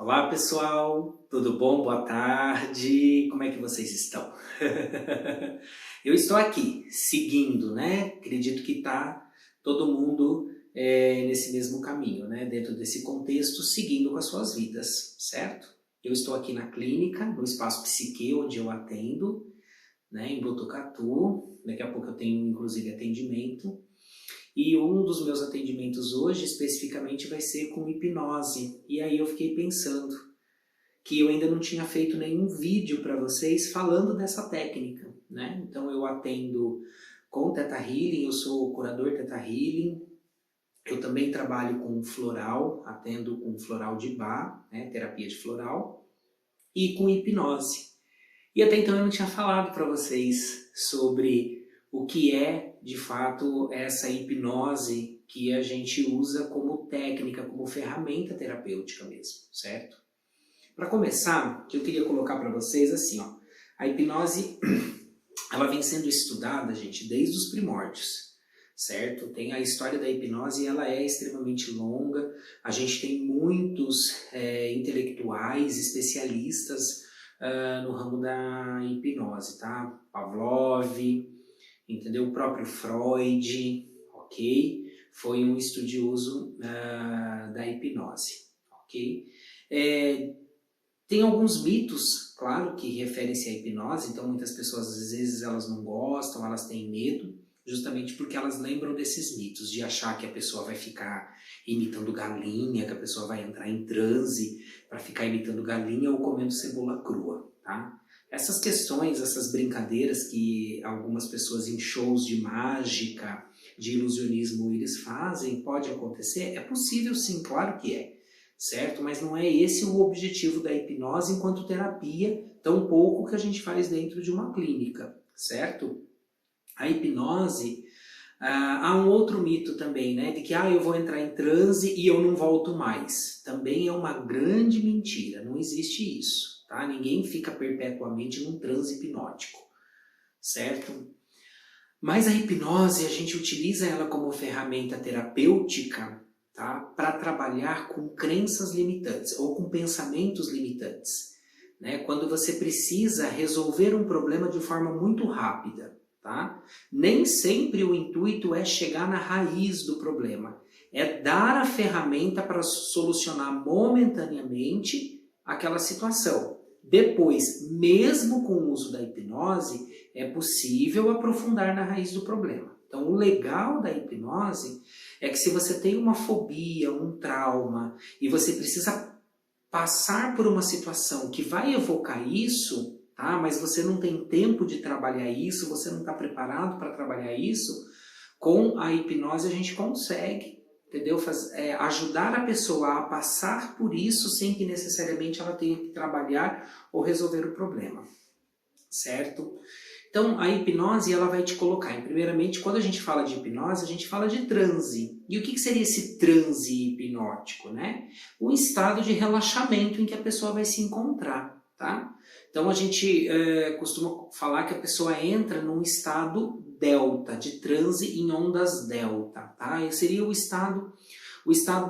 Olá pessoal, tudo bom? Boa tarde, como é que vocês estão? Eu estou aqui, seguindo, né? Acredito que está todo mundo nesse mesmo caminho, né? Dentro desse contexto, seguindo com as suas vidas, certo? Eu estou aqui na clínica, no Espaço Psique, onde eu atendo, né? Em Botucatu, daqui a pouco eu tenho inclusive atendimento. E um dos meus atendimentos hoje, especificamente, vai ser com hipnose. E aí eu fiquei pensando que eu ainda não tinha feito nenhum vídeo para vocês falando dessa técnica, né? Então eu atendo com Theta Healing, eu sou curador Theta Healing, eu também trabalho com floral, atendo com floral de Bach, né? Terapia de floral, e com hipnose. E até então eu não tinha falado para vocês sobre o que é, de fato, essa hipnose que a gente usa como técnica, como ferramenta terapêutica mesmo, certo? Para começar, eu queria colocar para vocês assim, ó, a hipnose, ela vem sendo estudada, gente, desde os primórdios, certo? Tem a história da hipnose, ela é extremamente longa, a gente tem muitos intelectuais, especialistas no ramo da hipnose, tá? Pavlov, entendeu? O próprio Freud, ok? Foi um estudioso da hipnose, ok? Tem alguns mitos, claro, que referem-se à hipnose, então muitas pessoas às vezes elas não gostam, elas têm medo, justamente porque elas lembram desses mitos, de achar que a pessoa vai ficar imitando galinha, que a pessoa vai entrar em transe para ficar imitando galinha ou comendo cebola crua, tá? Essas questões, essas brincadeiras que algumas pessoas em shows de mágica, de ilusionismo eles fazem, pode acontecer? É possível sim, claro que é. Certo? Mas não é esse o objetivo da hipnose enquanto terapia, tão pouco que a gente faz dentro de uma clínica, certo? A hipnose, há um outro mito também, né? De que eu vou entrar em transe e eu não volto mais. Também é uma grande mentira, não existe isso, tá? Ninguém fica perpetuamente num transe hipnótico, certo? Mas a hipnose, a gente utiliza ela como ferramenta terapêutica, tá? Para trabalhar com crenças limitantes ou com pensamentos limitantes, né? Quando você precisa resolver um problema de forma muito rápida, tá? Nem sempre o intuito é chegar na raiz do problema, é dar a ferramenta para solucionar momentaneamente aquela situação. Depois, mesmo com o uso da hipnose, é possível aprofundar na raiz do problema. Então, o legal da hipnose é que se você tem uma fobia, um trauma, e você precisa passar por uma situação que vai evocar isso, tá? Mas você não tem tempo de trabalhar isso, você não está preparado para trabalhar isso, com a hipnose a gente consegue, entendeu? Ajudar a pessoa a passar por isso sem que necessariamente ela tenha que trabalhar ou resolver o problema, certo? Então, a hipnose, ela vai te colocar, primeiramente, quando a gente fala de hipnose, a gente fala de transe. E o que seria esse transe hipnótico, né? Um estado de relaxamento em que a pessoa vai se encontrar, tá? Então, a gente costuma falar que a pessoa entra num estado delta, de transe em ondas delta, tá? Esse seria o estado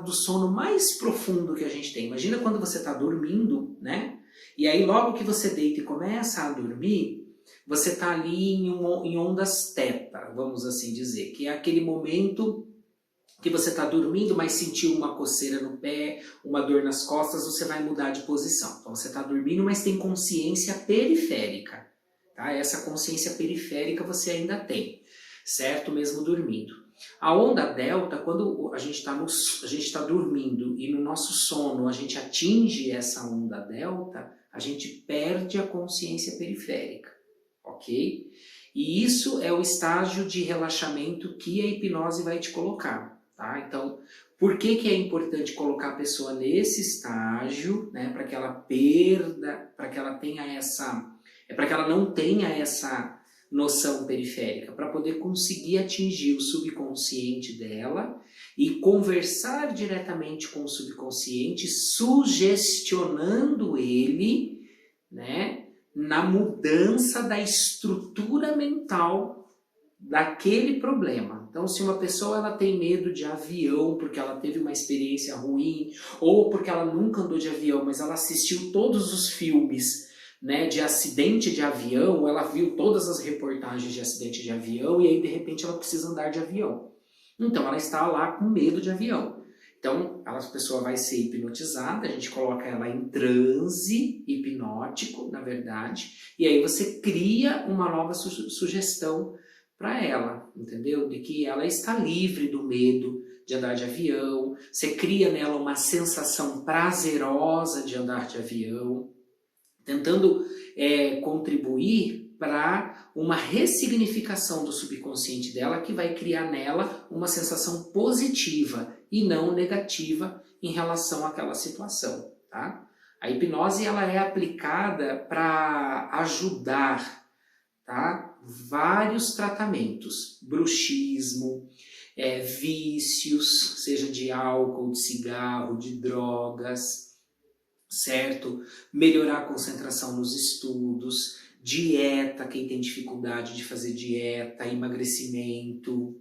do sono mais profundo que a gente tem. Imagina quando você está dormindo, né? E aí, logo que você deita e começa a dormir, você está ali em ondas teta, vamos assim dizer, que é aquele momento que você está dormindo, mas sentiu uma coceira no pé, uma dor nas costas, você vai mudar de posição. Então você está dormindo, mas tem consciência periférica, tá? Essa consciência periférica você ainda tem, certo? Mesmo dormindo. A onda delta, quando a gente está dormindo e no nosso sono a gente atinge essa onda delta, a gente perde a consciência periférica. Ok? E isso é o estágio de relaxamento que a hipnose vai te colocar, tá? Então, por que é importante colocar a pessoa nesse estágio, né? Para que ela para que ela tenha para que ela não tenha essa noção periférica, para poder conseguir atingir o subconsciente dela e conversar diretamente com o subconsciente, sugestionando ele, né? Na mudança da estrutura mental daquele problema, Então, se uma pessoa ela tem medo de avião porque ela teve uma experiência ruim, ou porque ela nunca andou de avião, mas ela assistiu todos os filmes, né, de acidente de avião, ela viu todas as reportagens de acidente de avião e aí de repente ela precisa andar de avião. Então ela está lá com medo de avião. Então a pessoa vai ser hipnotizada, a gente coloca ela em transe hipnótico, na verdade, e aí você cria uma nova sugestão para ela, entendeu? De que ela está livre do medo de andar de avião, você cria nela uma sensação prazerosa de andar de avião, tentando contribuir para uma ressignificação do subconsciente dela que vai criar nela uma sensação positiva e não negativa em relação àquela situação, tá? A hipnose ela é aplicada para ajudar, tá? Vários tratamentos, bruxismo, vícios, seja de álcool, de cigarro, de drogas, certo? Melhorar a concentração nos estudos, dieta, quem tem dificuldade de fazer dieta, emagrecimento,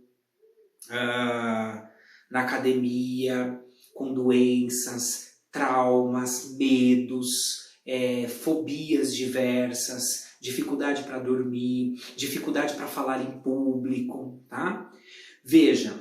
na academia, com doenças, traumas, medos, fobias diversas, dificuldade para dormir, dificuldade para falar em público, tá? Veja,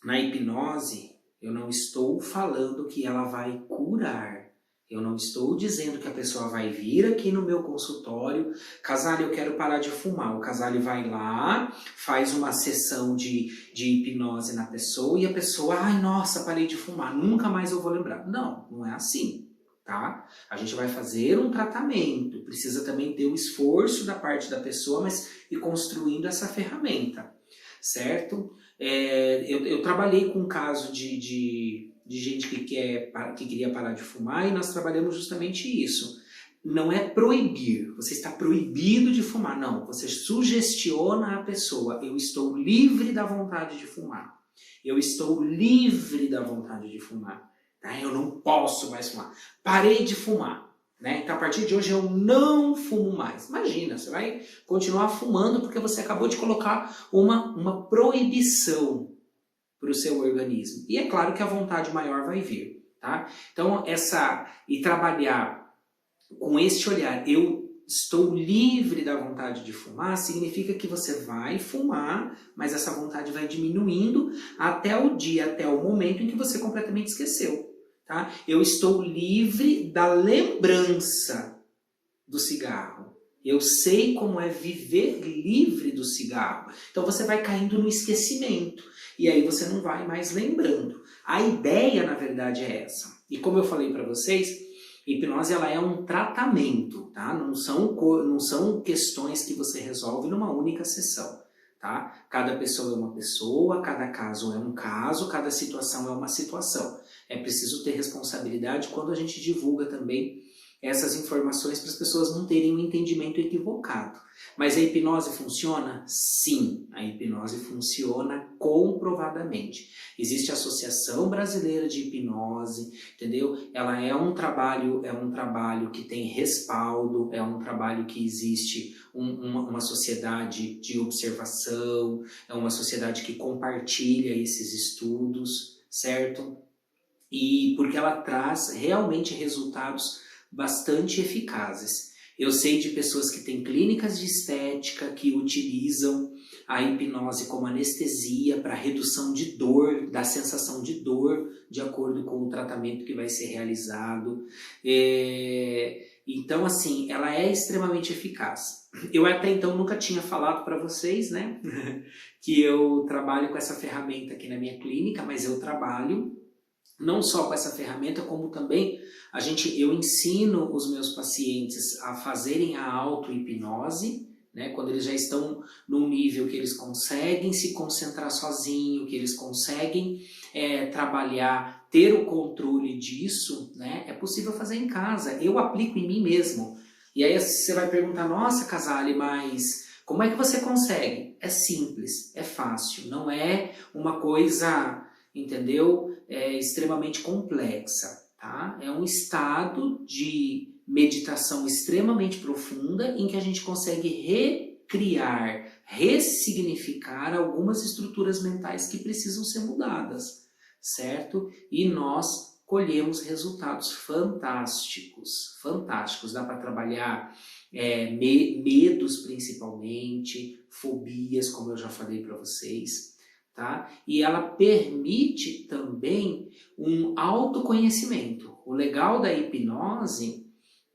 na hipnose eu não estou falando que ela vai curar. Eu não estou dizendo que a pessoa vai vir aqui no meu consultório, Casale, eu quero parar de fumar. O Casale vai lá, faz uma sessão de hipnose na pessoa e a pessoa, ai, nossa, parei de fumar, nunca mais eu vou lembrar. Não, não é assim, tá? A gente vai fazer um tratamento, precisa também ter o esforço da parte da pessoa, mas ir construindo essa ferramenta, certo? Eu trabalhei com um caso de gente que queria parar de fumar e nós trabalhamos justamente isso. Não é proibir, você está proibido de fumar, não. Você sugestiona a pessoa, eu estou livre da vontade de fumar. Eu estou livre da vontade de fumar. Tá? Eu não posso mais fumar. Parei de fumar. Né? Então a partir de hoje eu não fumo mais. Imagina, você vai continuar fumando porque você acabou de colocar uma proibição para o seu organismo. E é claro que a vontade maior vai vir, tá? Então, e trabalhar com este olhar, eu estou livre da vontade de fumar, significa que você vai fumar, mas essa vontade vai diminuindo até o momento em que você completamente esqueceu, tá? Eu estou livre da lembrança do cigarro. Eu sei como é viver livre do cigarro. Então você vai caindo no esquecimento. E aí você não vai mais lembrando. A ideia, na verdade, é essa. E como eu falei para vocês, hipnose ela é um tratamento, tá? Não são questões que você resolve numa única sessão, tá? Cada pessoa é uma pessoa, cada caso é um caso, cada situação é uma situação. É preciso ter responsabilidade quando a gente divulga também essas informações para as pessoas não terem um entendimento equivocado. Mas a hipnose funciona? Sim, a hipnose funciona comprovadamente. Existe a Associação Brasileira de Hipnose, entendeu? Ela é um trabalho que tem respaldo, é um trabalho que existe uma sociedade de observação, é uma sociedade que compartilha esses estudos, certo? E porque ela traz realmente resultados bastante eficazes. Eu sei de pessoas que têm clínicas de estética que utilizam a hipnose como anestesia para redução de dor, da sensação de dor, de acordo com o tratamento que vai ser realizado. Então, assim, ela é extremamente eficaz. Eu até então nunca tinha falado para vocês, né, que eu trabalho com essa ferramenta aqui na minha clínica, mas eu trabalho não só com essa ferramenta, como também eu ensino os meus pacientes a fazerem a auto-hipnose, né, quando eles já estão num nível que eles conseguem se concentrar sozinho, que eles conseguem trabalhar, ter o controle disso, né, é possível fazer em casa. Eu aplico em mim mesmo. E aí você vai perguntar, nossa, Casale, mas como é que você consegue? É simples, é fácil, não é uma coisa, entendeu? É extremamente complexa, tá? É um estado de meditação extremamente profunda em que a gente consegue recriar ressignificar algumas estruturas mentais que precisam ser mudadas, certo? E nós colhemos resultados fantásticos, fantásticos. Dá para trabalhar medos principalmente, fobias, como eu já falei para vocês, tá? E ela permite também um autoconhecimento. O legal da hipnose,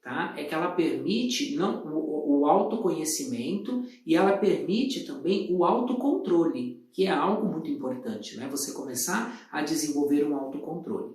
tá, é que ela permite o autoconhecimento e ela permite também o autocontrole, que é algo muito importante, né? Você começar a desenvolver um autocontrole.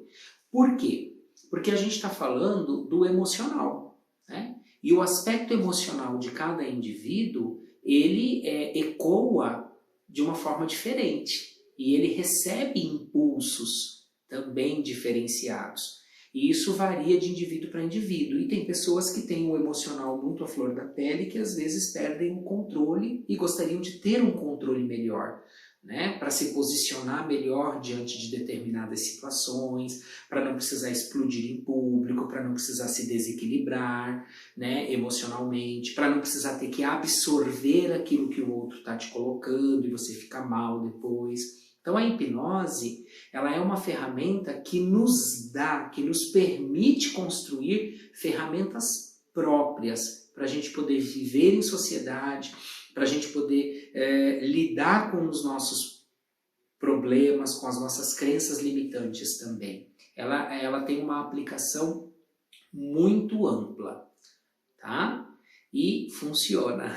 Por quê? Porque a gente está falando do emocional, né? E o aspecto emocional de cada indivíduo, ele ecoa de uma forma diferente. E ele recebe impulsos também diferenciados. E isso varia de indivíduo para indivíduo. E tem pessoas que têm o emocional muito à flor da pele, que às vezes perdem o controle e gostariam de ter um controle melhor, né? Para se posicionar melhor diante de determinadas situações, para não precisar explodir em público, para não precisar se desequilibrar, né, emocionalmente, para não precisar ter que absorver aquilo que o outro está te colocando e você fica mal depois. Então a hipnose, ela é uma ferramenta que nos dá, que nos permite construir ferramentas próprias para a gente poder viver em sociedade, para a gente poder lidar com os nossos problemas, com as nossas crenças limitantes também. Ela tem uma aplicação muito ampla, tá? E funciona.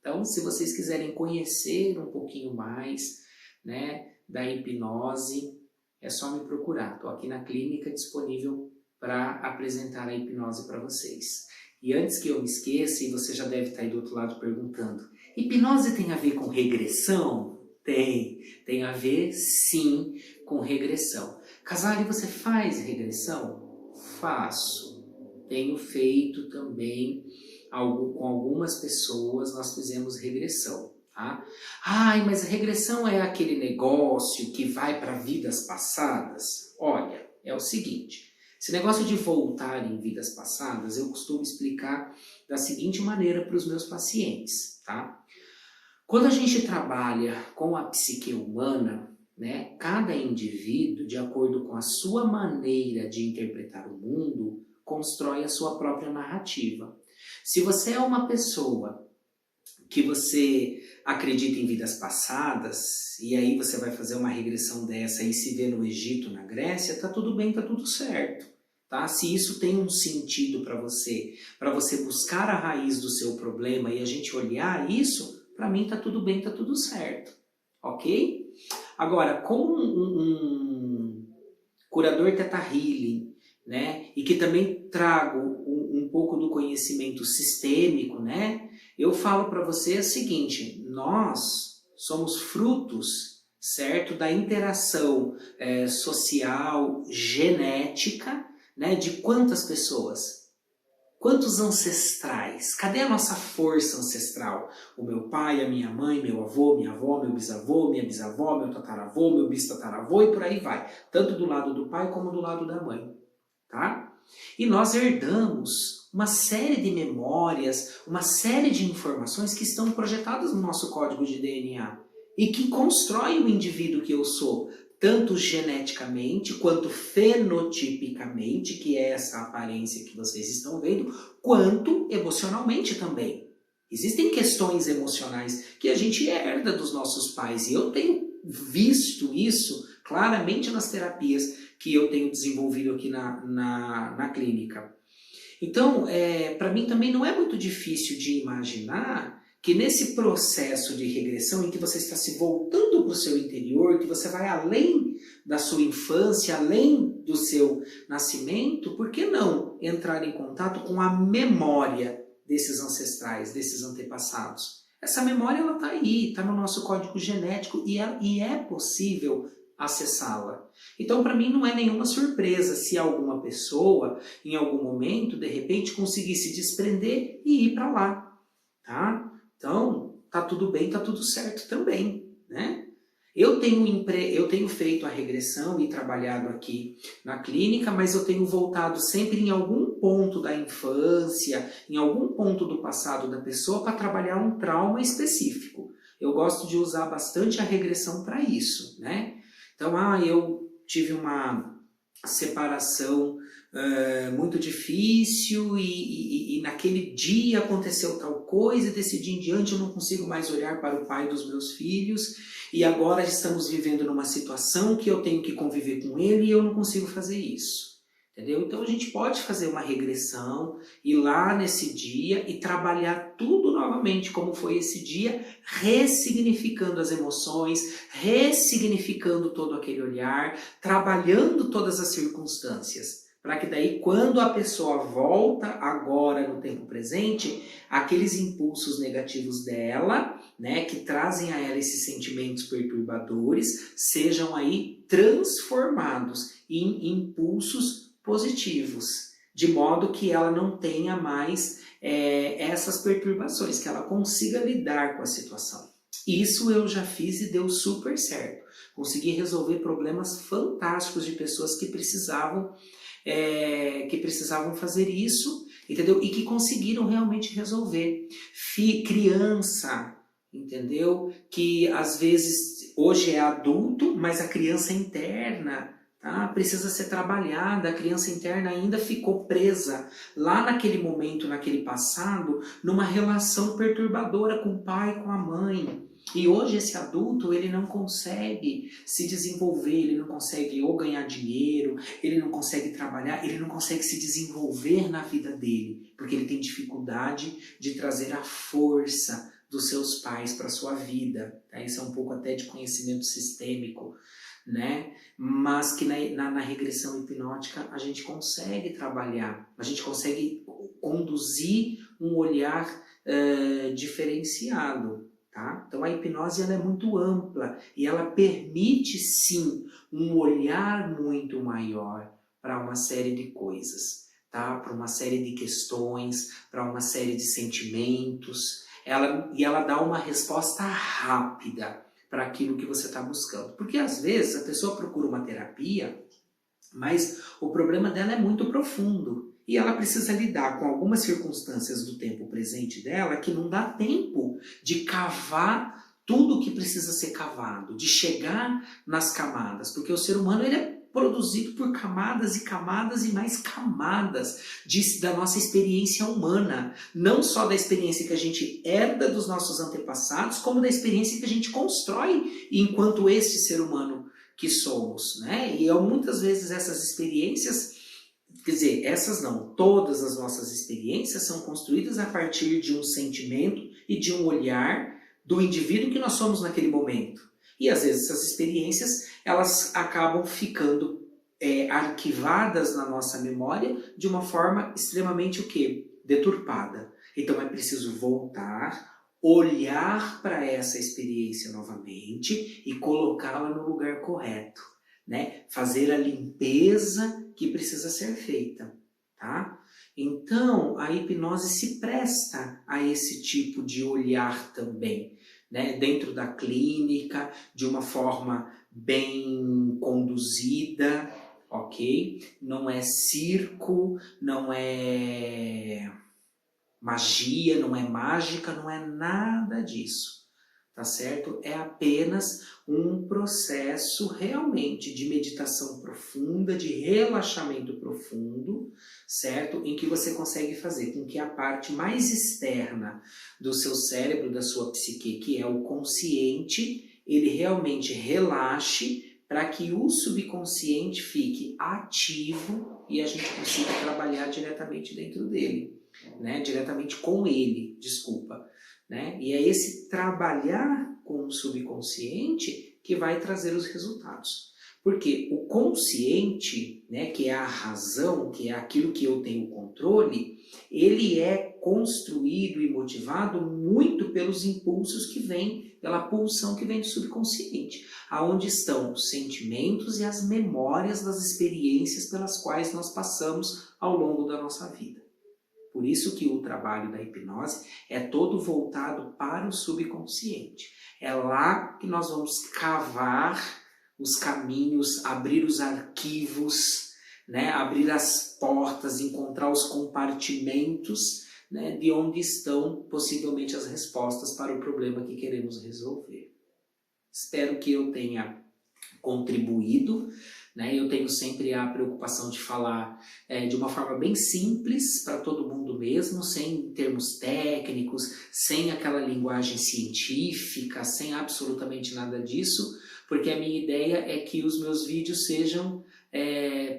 Então, se vocês quiserem conhecer um pouquinho mais, né, da hipnose, é só me procurar. Estou aqui na clínica disponível para apresentar a hipnose para vocês. E antes que eu me esqueça, e você já deve estar aí do outro lado perguntando, hipnose tem a ver com regressão? Tem a ver sim com regressão. Casale, você faz regressão? Faço. Tenho feito também com algumas pessoas, nós fizemos regressão. Tá? Ai, mas a regressão é aquele negócio que vai para vidas passadas? Olha, é o seguinte, esse negócio de voltar em vidas passadas, eu costumo explicar da seguinte maneira para os meus pacientes, tá? Quando a gente trabalha com a psique humana, né, cada indivíduo, de acordo com a sua maneira de interpretar o mundo, constrói a sua própria narrativa. Se você é uma pessoa que você acredita em vidas passadas, e aí você vai fazer uma regressão dessa e se vê no Egito, na Grécia, tá tudo bem, tá tudo certo. Tá? Se isso tem um sentido para você buscar a raiz do seu problema e a gente olhar isso, para mim tá tudo bem, tá tudo certo. Ok? Agora, como um curador Theta Healing, né, e que também trago um pouco do conhecimento sistêmico, né, eu falo para você o seguinte, nós somos frutos, certo, da interação social, genética, né, de quantas pessoas? Quantos ancestrais? Cadê a nossa força ancestral? O meu pai, a minha mãe, meu avô, minha avó, meu bisavô, minha bisavó, meu tataravô, meu bisataravô e por aí vai. Tanto do lado do pai como do lado da mãe. Tá? E nós herdamos uma série de memórias, uma série de informações que estão projetadas no nosso código de DNA e que constroem o indivíduo que eu sou, tanto geneticamente quanto fenotipicamente, que é essa aparência que vocês estão vendo, quanto emocionalmente também. Existem questões emocionais que a gente herda dos nossos pais e eu tenho visto isso claramente nas terapias que eu tenho desenvolvido aqui na clínica. Então, para mim também não é muito difícil de imaginar que nesse processo de regressão em que você está se voltando para o seu interior, que você vai além da sua infância, além do seu nascimento, por que não entrar em contato com a memória desses ancestrais, desses antepassados? Essa memória ela está aí, está no nosso código genético e é possível acessá-la. Então, para mim, não é nenhuma surpresa se alguma pessoa, em algum momento, de repente, conseguir se desprender e ir para lá. Tá? Então, tá tudo bem, tá tudo certo também, né? Eu tenho feito a regressão e trabalhado aqui na clínica, mas eu tenho voltado sempre em algum ponto da infância, em algum ponto do passado da pessoa para trabalhar um trauma específico. eu gosto de usar bastante a regressão para isso, né? Então, eu tive uma separação muito difícil e naquele dia aconteceu tal coisa e desse dia em diante eu não consigo mais olhar para o pai dos meus filhos e agora estamos vivendo numa situação que eu tenho que conviver com ele e eu não consigo fazer isso. Entendeu? Então a gente pode fazer uma regressão, ir lá nesse dia e trabalhar tudo novamente como foi esse dia, ressignificando as emoções, ressignificando todo aquele olhar, trabalhando todas as circunstâncias. Para que daí quando a pessoa volta agora no tempo presente, aqueles impulsos negativos dela, né, que trazem a ela esses sentimentos perturbadores, sejam aí transformados em impulsos positivos, de modo que ela não tenha mais essas perturbações, que ela consiga lidar com a situação. Isso eu já fiz e deu super certo. Consegui resolver problemas fantásticos de pessoas que precisavam fazer isso, entendeu? E que conseguiram realmente resolver. Criança, entendeu? Que às vezes hoje é adulto, mas a criança interna precisa ser trabalhada, a criança interna ainda ficou presa lá naquele momento, naquele passado, numa relação perturbadora com o pai e com a mãe. E hoje esse adulto, ele não consegue se desenvolver, ele não consegue ou ganhar dinheiro, ele não consegue trabalhar, ele não consegue se desenvolver na vida dele, porque ele tem dificuldade de trazer a força dos seus pais para a sua vida. Isso é um pouco até de conhecimento sistêmico, né? Mas que na regressão hipnótica a gente consegue trabalhar, a gente consegue conduzir um olhar diferenciado, tá? Então a hipnose ela é muito ampla e ela permite sim um olhar muito maior para uma série de coisas, tá? Para uma série de questões, para uma série de sentimentos, ela dá uma resposta rápida para aquilo que você está buscando. Porque às vezes a pessoa procura uma terapia, mas o problema dela é muito profundo. E ela precisa lidar com algumas circunstâncias do tempo presente dela que não dá tempo de cavar tudo o que precisa ser cavado, de chegar nas camadas. Porque o ser humano ele é produzido por camadas e camadas e mais camadas da nossa experiência humana. Não só da experiência que a gente herda dos nossos antepassados, como da experiência que a gente constrói enquanto este ser humano que somos, né? E muitas vezes essas experiências, quer dizer, essas não, todas as nossas experiências são construídas a partir de um sentimento e de um olhar do indivíduo que nós somos naquele momento. E às vezes essas experiências, elas acabam ficando arquivadas na nossa memória de uma forma extremamente o quê? Deturpada. Então é preciso voltar, olhar para essa experiência novamente e colocá-la no lugar correto, né? Fazer a limpeza que precisa ser feita, tá? Então a hipnose se presta a esse tipo de olhar também, né? Dentro da clínica, de uma forma bem conduzida, ok? Não é circo, não é magia, não é mágica, não é nada disso, tá certo? É apenas um processo realmente de meditação profunda, de relaxamento profundo, certo? Em que você consegue fazer com que a parte mais externa do seu cérebro, da sua psique, que é o consciente, ele realmente relaxe para que o subconsciente fique ativo e a gente consiga trabalhar diretamente dentro dele. Né, diretamente com ele, desculpa. Né? E é esse trabalhar com o subconsciente que vai trazer os resultados. Porque o consciente, né, que é a razão, que é aquilo que eu tenho controle, ele é construído e motivado muito pelos impulsos que vêm, pela pulsão que vem do subconsciente, aonde estão os sentimentos e as memórias das experiências pelas quais nós passamos ao longo da nossa vida. Por isso que o trabalho da hipnose é todo voltado para o subconsciente. É lá que nós vamos cavar os caminhos, abrir os arquivos, né? Abrir as portas, encontrar os compartimentos né, de onde estão possivelmente as respostas para o problema que queremos resolver. Espero que eu tenha contribuído, né? Eu tenho sempre a preocupação de falar de uma forma bem simples para todo mundo mesmo, sem termos técnicos, sem aquela linguagem científica, sem absolutamente nada disso, porque a minha ideia é que os meus vídeos sejam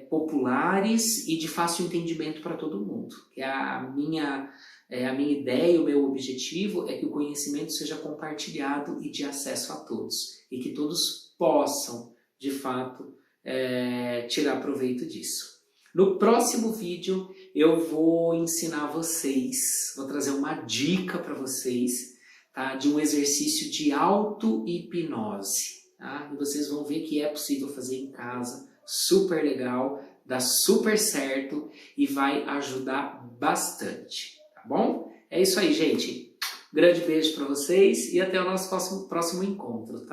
populares e de fácil entendimento para todo mundo. Que a minha ideia, o meu objetivo é que o conhecimento seja compartilhado e de acesso a todos, e que todos possam, de fato, tirar proveito disso. No próximo vídeo eu vou ensinar vocês, vou trazer uma dica para vocês, tá, de um exercício de auto-hipnose. Tá? E vocês vão ver que é possível fazer em casa, super legal, dá super certo e vai ajudar bastante, tá bom? É isso aí, gente. Grande beijo para vocês e até o nosso próximo encontro. Tá?